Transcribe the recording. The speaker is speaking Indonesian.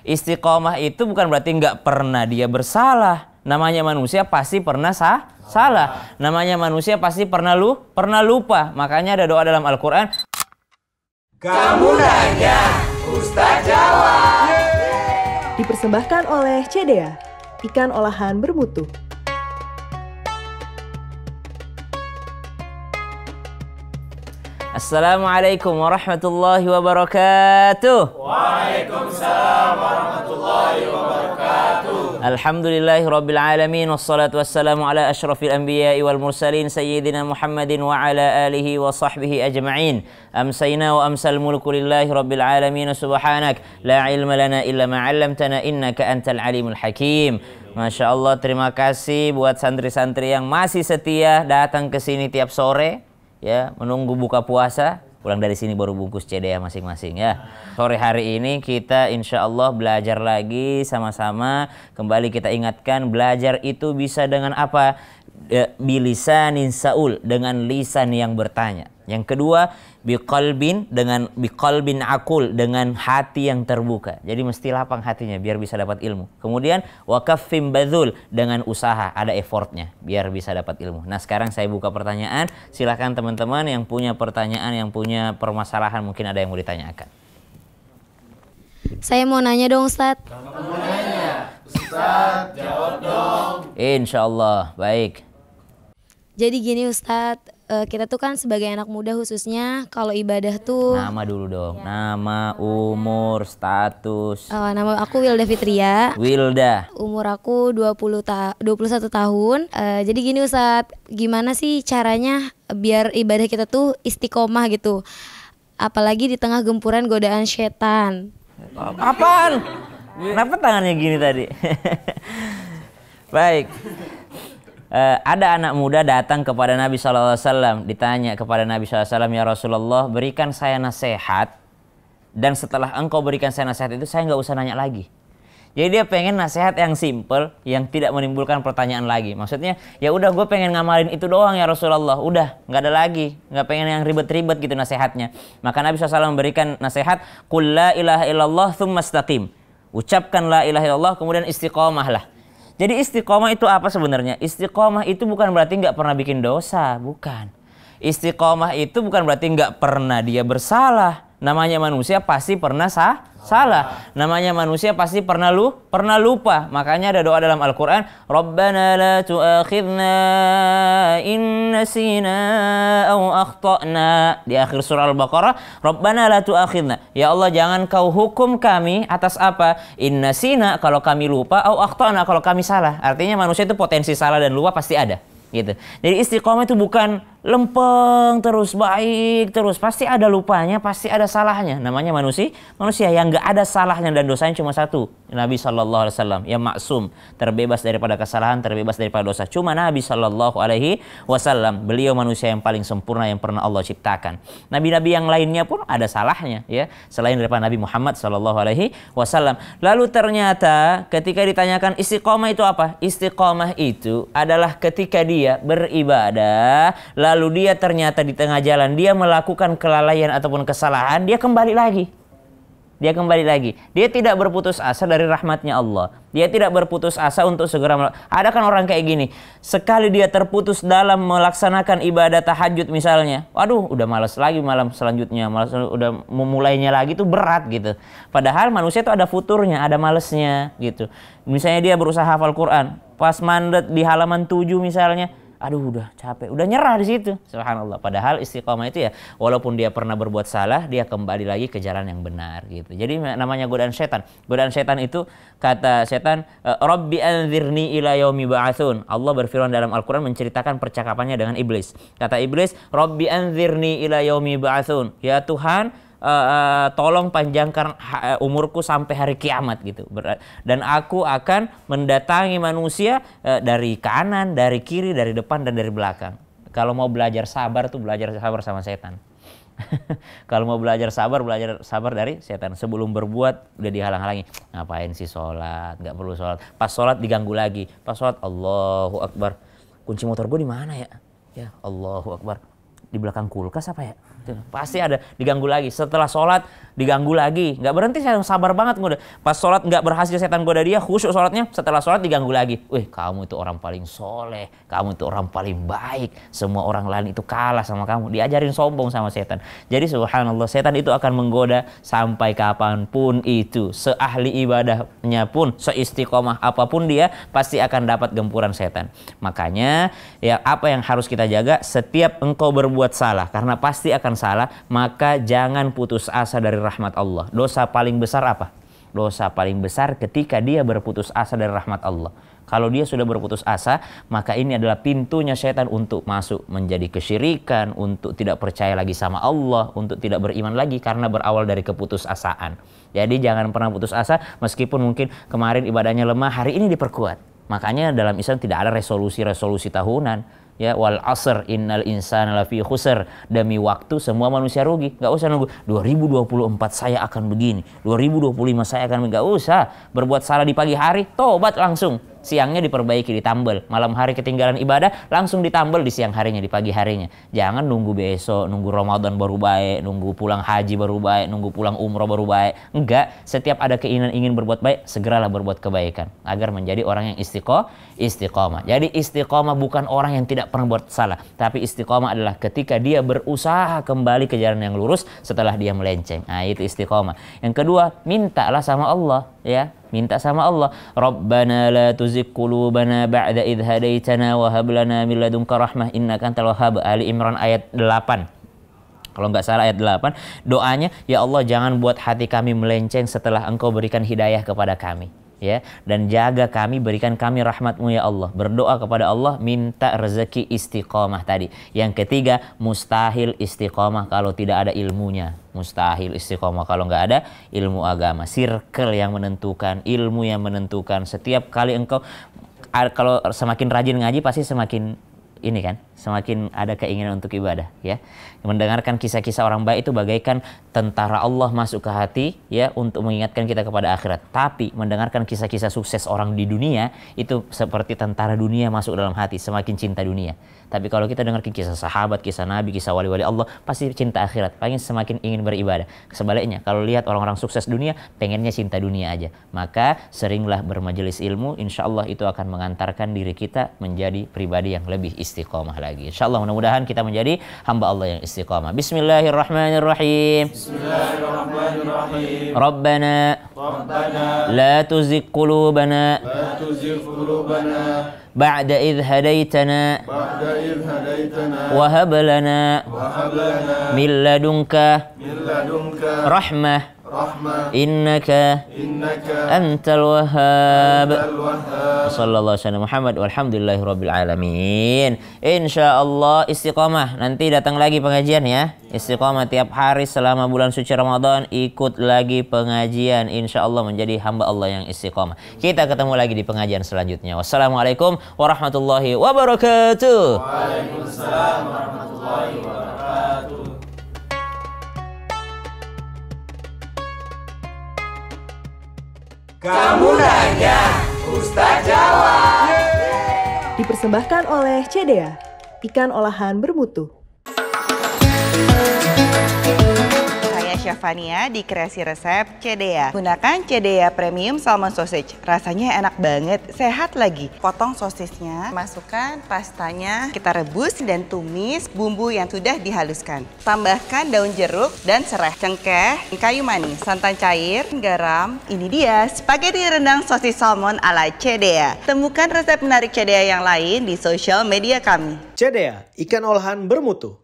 Istiqomah itu bukan berarti nggak pernah dia bersalah. Namanya manusia pasti pernah salah. Namanya manusia pasti pernah lupa. Makanya ada doa dalam Al-Quran. Kamu nanya, Ustaz jawab. Dipersembahkan oleh CDA, ikan olahan bermutu. Assalamualaikum warahmatullahi wabarakatuh. Waalaikumsalam warahmatullahi wabarakatuh. Alhamdulillahi rabbil alamin. Wassalatu wassalamu ala ashrafil anbiya'i wal mursalin Sayyidina Muhammadin wa ala alihi wa sahbihi ajma'in. Amsayna wa amsal mulku lillahi rabbil alamin. Subhanak la ilma lana illa ma'allamtana innaka antal alimul hakim. Masya Allah, terima kasih buat santri-santri yang masih setia datang ke sini tiap sore, ya, menunggu buka puasa. Pulang dari sini baru bungkus CDA masing-masing, ya. Sore hari ini kita insya Allah belajar lagi sama-sama. Kembali kita ingatkan, belajar itu bisa dengan apa? Bilisanin saul, dengan lisan yang bertanya. Yang kedua, biqalbin akul, dengan hati yang terbuka. Jadi mesti lapang hatinya biar bisa dapat ilmu. Kemudian wakaffim badhul, dengan usaha, ada effortnya biar bisa dapat ilmu. Nah, sekarang saya buka pertanyaan. Silahkan teman-teman yang punya pertanyaan, yang punya permasalahan, mungkin ada yang mau ditanyakan. Saya mau nanya dong, Ustadz. Kamu nanya, Ustaz jawab dong. Insya Allah, baik. Jadi gini Ustadz, kita tuh kan sebagai anak muda khususnya kalau ibadah tuh... Nama dulu dong, nama, umur, status. Nama aku Wilda Fitria. Wilda. Umur aku 21 tahun. Jadi gini Ustadz, gimana sih caranya biar ibadah kita tuh istiqomah gitu? Apalagi di tengah gempuran godaan setan. Apaan? Kenapa tangannya gini tadi? Baik. Ada anak muda datang kepada Nabi SAW, ditanya kepada Nabi SAW, ya Rasulullah, berikan saya nasihat, dan setelah engkau berikan saya nasihat itu saya nggak usah nanya lagi. Jadi dia pengen nasihat yang simple, yang tidak menimbulkan pertanyaan lagi. Maksudnya, ya udah, gue pengen ngamalin itu doang ya Rasulullah, udah, nggak ada lagi, nggak pengen yang ribet-ribet gitu nasihatnya. Maka Nabi SAW memberikan nasihat, qul la ilaha illallah tsumma istaqim. Ucapkan la ilaha illallah, kemudian istiqomahlah. Jadi istiqomah itu apa sebenarnya? Istiqomah itu bukan berarti nggak pernah bikin dosa, bukan. Istiqomah itu bukan berarti nggak pernah dia bersalah. Namanya manusia pasti pernah salah. Namanya manusia pasti pernah lupa. Makanya ada doa dalam Al-Quran, Rabbana la tu'akhidna in nasina aw akhtana. Di akhir surah Al-Baqarah, Rabbana la tu'akhidna. Ya Allah, jangan kau hukum kami atas apa? In nasina, kalau kami lupa, aw akhtana, kalau kami salah. Artinya manusia itu potensi salah dan lupa pasti ada. Gitu. Jadi istiqomah itu bukan lempeng terus, baik terus, pasti ada lupanya, pasti ada salahnya. Namanya manusia yang nggak ada salahnya dan dosanya cuma satu, Nabi SAW, yang maksum, terbebas daripada kesalahan, terbebas daripada dosa. Cuma Nabi SAW, beliau manusia yang paling sempurna yang pernah Allah ciptakan. Nabi-nabi yang lainnya pun ada salahnya, ya, selain daripada Nabi Muhammad SAW. Lalu ternyata ketika ditanyakan istiqomah itu apa? Istiqomah itu adalah ketika dia beribadah, lalu dia ternyata di tengah jalan dia melakukan kelalaian ataupun kesalahan, dia kembali lagi. Dia tidak berputus asa dari rahmatnya Allah. Dia tidak berputus asa untuk segera ada kan orang kayak gini, sekali dia terputus dalam melaksanakan ibadah tahajud misalnya, waduh, udah malas lagi malam selanjutnya, udah memulainya lagi tuh berat gitu. Padahal manusia itu ada futurnya, ada malesnya gitu. Misalnya dia berusaha hafal Quran, pas mandat di halaman 7 misalnya, aduh, udah capek, udah nyerah di situ. Subhanallah. Padahal istiqomah itu ya, walaupun dia pernah berbuat salah, dia kembali lagi ke jalan yang benar gitu. Jadi namanya godaan setan. Godaan setan itu, kata setan, Rabbi anzirni ila yaumi ba'atsun. Allah berfirman dalam Al-Quran menceritakan percakapannya dengan iblis. Kata iblis, Rabbi anzirni ila yaumi ba'atsun. Ya Tuhan, tolong panjangkan umurku sampai hari kiamat gitu. Dan aku akan mendatangi manusia dari kanan, dari kiri, dari depan, dan dari belakang. Kalau mau belajar sabar tuh belajar sabar sama setan. Kalau mau belajar sabar dari setan. Sebelum berbuat udah dihalang-halangi. Ngapain sih sholat? Nggak perlu sholat. Pas sholat diganggu lagi. Pas sholat, Allahu Akbar. Kunci motor gue di mana ya? Ya, Allahu Akbar. Di belakang kulkas apa ya? Pasti ada diganggu lagi. Setelah sholat diganggu lagi, nggak berhenti, saya sabar banget ngoda. Pas sholat nggak berhasil setan goda dia, khusyuk sholatnya, setelah sholat diganggu lagi. Wih, kamu itu orang paling soleh, kamu itu orang paling baik, semua orang lain itu kalah sama kamu. Diajarin sombong sama setan. Jadi subhanallah, setan itu akan menggoda sampai kapanpun itu. Seahli ibadahnya pun, seistiqomah apapun dia, pasti akan dapat gempuran setan. Makanya ya apa yang harus kita jaga, setiap engkau berbuat salah, karena pasti akan salah, maka jangan putus asa dari rahmat Allah. Dosa paling besar apa? Dosa paling besar ketika dia berputus asa dari rahmat Allah. Kalau dia sudah berputus asa, maka ini adalah pintunya setan untuk masuk menjadi kesyirikan, untuk tidak percaya lagi sama Allah, untuk tidak beriman lagi karena berawal dari keputusasaan. Jadi jangan pernah putus asa, meskipun mungkin kemarin ibadahnya lemah, hari ini diperkuat. Makanya dalam Islam tidak ada resolusi tahunan. Ya, wal asr innal insana lafi khusr, demi waktu semua manusia rugi. Nggak usah nunggu 2024 saya akan begini, 2025 saya akan begini. Nggak usah berbuat salah di pagi hari, tobat langsung, siangnya diperbaiki, ditambal. Malam hari ketinggalan ibadah, langsung ditambal di siang harinya, di pagi harinya. Jangan nunggu besok, nunggu Ramadan baru baik, nunggu pulang haji baru baik, nunggu pulang umroh baru baik. Enggak, setiap ada keinginan ingin berbuat baik, segeralah berbuat kebaikan agar menjadi orang yang istiqomah. Jadi istiqomah bukan orang yang tidak pernah buat salah, tapi istiqomah adalah ketika dia berusaha kembali ke jalan yang lurus setelah dia melenceng. Nah, itu istiqomah. Yang kedua, mintalah sama Allah, ya. Minta sama Allah, Rabbana la tuzigh qulubana ba'da idh hadaitana wa hab lana min ladunka rahmah innaka antal wahhab. Ali Imran ayat 8. Kalau nggak salah ayat 8, doanya, ya Allah jangan buat hati kami melenceng setelah Engkau berikan hidayah kepada kami. Ya, dan jaga kami, berikan kami rahmat-Mu ya Allah. Berdoa kepada Allah, minta rezeki istiqomah tadi. Yang ketiga, mustahil istiqomah kalau tidak ada ilmunya. Mustahil istiqomah kalau nggak ada ilmu agama. Circle yang menentukan, ilmu yang menentukan. Setiap kali engkau, kalau semakin rajin ngaji pasti semakin ini kan, semakin ada keinginan untuk ibadah, ya. Mendengarkan kisah-kisah orang baik itu bagaikan tentara Allah masuk ke hati, ya, untuk mengingatkan kita kepada akhirat. Tapi mendengarkan kisah-kisah sukses orang di dunia itu seperti tentara dunia masuk dalam hati, semakin cinta dunia. Tapi kalau kita dengarkan kisah sahabat, kisah nabi, kisah wali-wali Allah, pasti cinta akhirat, pengen semakin ingin beribadah. Sebaliknya, kalau lihat orang-orang sukses dunia, pengennya cinta dunia aja. Maka seringlah bermajelis ilmu, insya Allah itu akan mengantarkan diri kita menjadi pribadi yang lebih istiqomah lagi. Insya Allah mudah-mudahan kita menjadi hamba Allah yang istiqomah. Bismillahirrahmanirrahim. Bismillahirrahmanirrahim. Rabbana la tuzigh qulubana ba'da idh hadaitana wa hab lana min ladunka rahmah innaka antal wahhab. Sallallahu alaihi wasallam Muhammad walhamdulillahi rabbil alamin. Insyaallah istiqomah. Nanti datang lagi pengajian ya. Istiqomah tiap hari selama bulan suci Ramadan, ikut lagi pengajian, insyaallah menjadi hamba Allah yang istiqomah. Kita ketemu lagi di pengajian selanjutnya. Wassalamualaikum warahmatullahi wabarakatuh. Waalaikumsalam warahmatullahi wabarakatuh. Kamu nanya, Ustaz jawab. Dipersembahkan oleh CDA, ikan olahan bermutu. Saya Syafania di Kreasi Resep CDA. Gunakan CDA Premium Salmon Sausage. Rasanya enak banget, sehat lagi. Potong sosisnya, masukkan pastanya, kita rebus dan tumis bumbu yang sudah dihaluskan. Tambahkan daun jeruk dan serai, cengkeh, kayu manis, santan cair, garam. Ini dia spaghetti rendang sosis salmon ala CDA. Temukan resep menarik CDA yang lain di sosial media kami. CDA, ikan olahan bermutu.